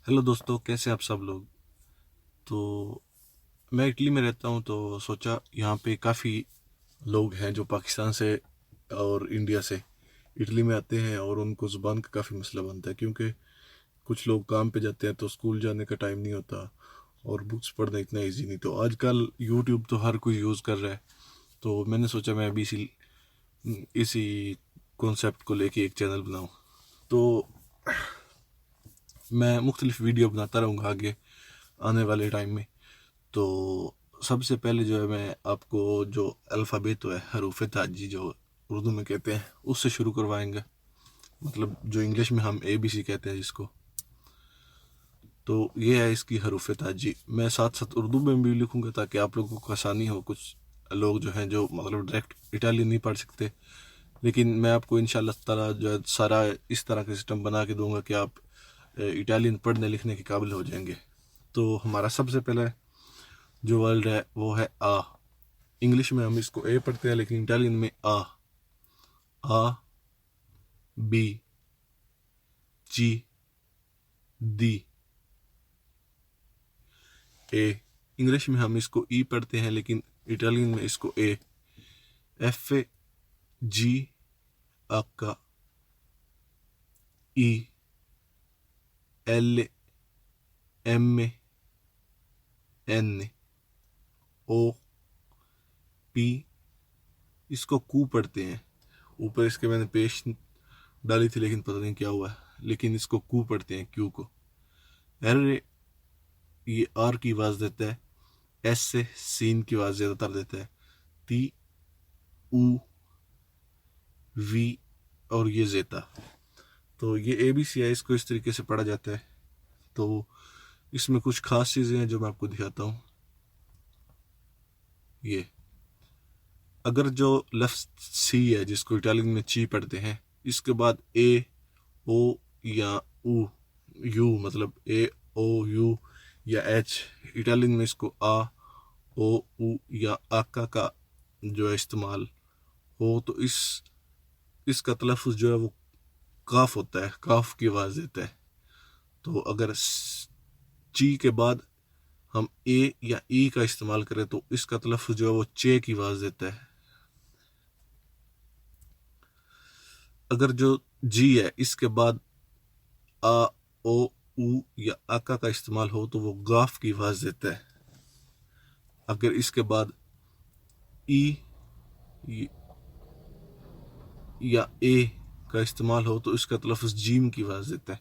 Hello दोस्तों, कैसे आप सब लोग। तो मैं इटली में रहता हूँ, तो सोचा यहाँ पे काफ़ी लोग हैं जो पाकिस्तान से और इंडिया से इटली में आते हैं और उनको ज़ुबान का काफ़ी मसला बनता है, क्योंकि कुछ लोग काम पे जाते हैं तो स्कूल जाने का टाइम नहीं होता और बुक्स पढ़ना इतना इजी नहीं। तो आजकल यूट्यूब तो हर कोई यूज़ कर रहा है, तो मैंने सोचा मैं अभी इसी इसी कॉन्सेप्ट को लेके एक चैनल बनाऊँ। तो मैं मुख्तलिफ वीडियो बनाता रहूँगा आगे आने वाले टाइम में। तो सबसे पहले जो है मैं आपको जो अल्फ़ाबेट है, हरूफ ताजी जो उर्दू में कहते हैं, उससे शुरू करवाएंगे। मतलब जो इंग्लिश में हम ABC कहते हैं जिसको। तो ये है इसकी हरूफ ताजी। मैं साथ साथ उर्दू में भी लिखूंगा ताकि आप लोगों को आसानी हो। कुछ लोग जो हैं जो मतलब डायरेक्ट इटालियन नहीं पढ़ सकते, लेकिन मैं आपको इंशाल्लाह ताला जो है सारा इस तरह का सिस्टम बना के दूंगा कि आप इटालियन पढ़ने लिखने के काबिल हो जाएंगे। तो हमारा सबसे पहला जो वर्ड है वो है आ। इंग्लिश में हम इसको ए पढ़ते हैं, लेकिन इटालियन में आ। आ, बी, जी, दी, ए। इंग्लिश में हम इसको ई पढ़ते हैं, लेकिन इटालियन में इसको ए। एफ, जी, आका, ई, एल, एम, एन, ओ, पी। इसको कू पढ़ते हैं। ऊपर इसके मैंने पेश डाली थी, लेकिन पता नहीं क्या हुआ है, लेकिन इसको कू पढ़ते हैं, क्यू को। एर, ये आर की आवाज़ देता है। एस से सीन की आवाज़ ज़्यादातर देता है। ती, ऊ, वी और ये जेता। तो ये ABC है, इसको इस तरीके से पढ़ा जाता है। तो इसमें कुछ खास चीज़ें हैं जो मैं आपको दिखाता हूँ। ये अगर जो लफ्ज़ सी है, जिसको इटालियन में ची पढ़ते हैं, इसके बाद ए, ओ या ऊ, यू, मतलब ए, ओ, यू या एच। इटालियन में इसको आ, ओ, ऊ या आका का जो है इस्तेमाल हो, तो इसका तलफ़ुज़ जो है वो काफ होता है, काफ की आवाज़ देता है। तो अगर ची के बाद हम ए या ई का इस्तेमाल करें तो इसका तलफ़ुज़ जो है वो चे की आवाज़ देता है। अगर जो जी है, इसके बाद आ, ओ, ऊ या आका का इस्तेमाल हो तो वो गाफ की आवाज़ देता है। अगर इसके बाद ई या ए का इस्तेमाल हो तो इसका तलफ़ुज़ जीम की आवाज़ देता है।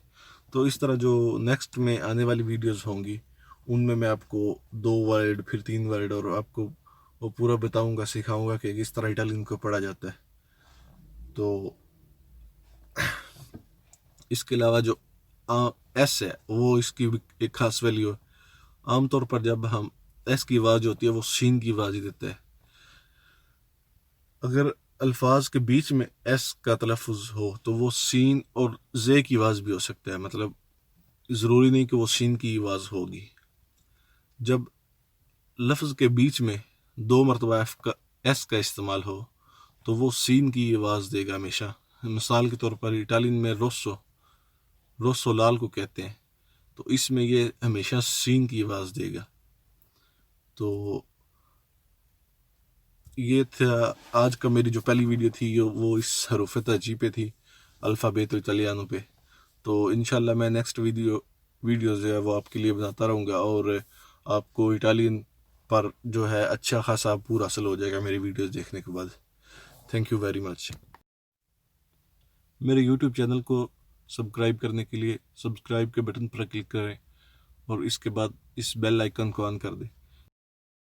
तो इस तरह जो नेक्स्ट में आने वाली वीडियोस होंगी, उनमें मैं आपको 2 वर्ड, फिर 3 वर्ड, और आपको वो पूरा बताऊंगा, सिखाऊंगा कि किस तरह इटालियन को पढ़ा जाता है। तो इसके अलावा जो एस है, वो इसकी भी एक खास वैल्यू है। आमतौर पर जब हम एस की आवाज़ होती है वो सीन की आवाज़ ही देता है। अगर अल्फाज के बीच में एस का तलफ़ुज़ हो तो वो सीन और जे की आवाज़ भी हो सकता है। मतलब ज़रूरी नहीं कि वो सीन की आवाज़ होगी। जब लफ्ज़ के बीच में 2 मरतबा एस का इस्तेमाल हो तो वो सीन की आवाज़ देगा हमेशा। मिसाल के तौर पर इटालियन में रोसो, रोसो लाल को कहते हैं, तो इसमें ये हमेशा सीन की आवाज़ देगा। तो ये था आज का मेरी जो पहली वीडियो थी, वो इस हरूफ ताजी पे थी, अल्फ़ाबेतो इटालियानो पे। तो इंशाल्लाह मैं नेक्स्ट वीडियो जो है वो आपके लिए बनाता रहूँगा, और आपको इटालियन पर जो है अच्छा खासा पूरा हासिल हो जाएगा मेरी वीडियोस देखने के बाद। Thank you very much. मेरे यूट्यूब चैनल को सब्सक्राइब करने के लिए सब्सक्राइब के बटन पर क्लिक करें और इसके बाद इस बेल आइकन को ऑन कर दें।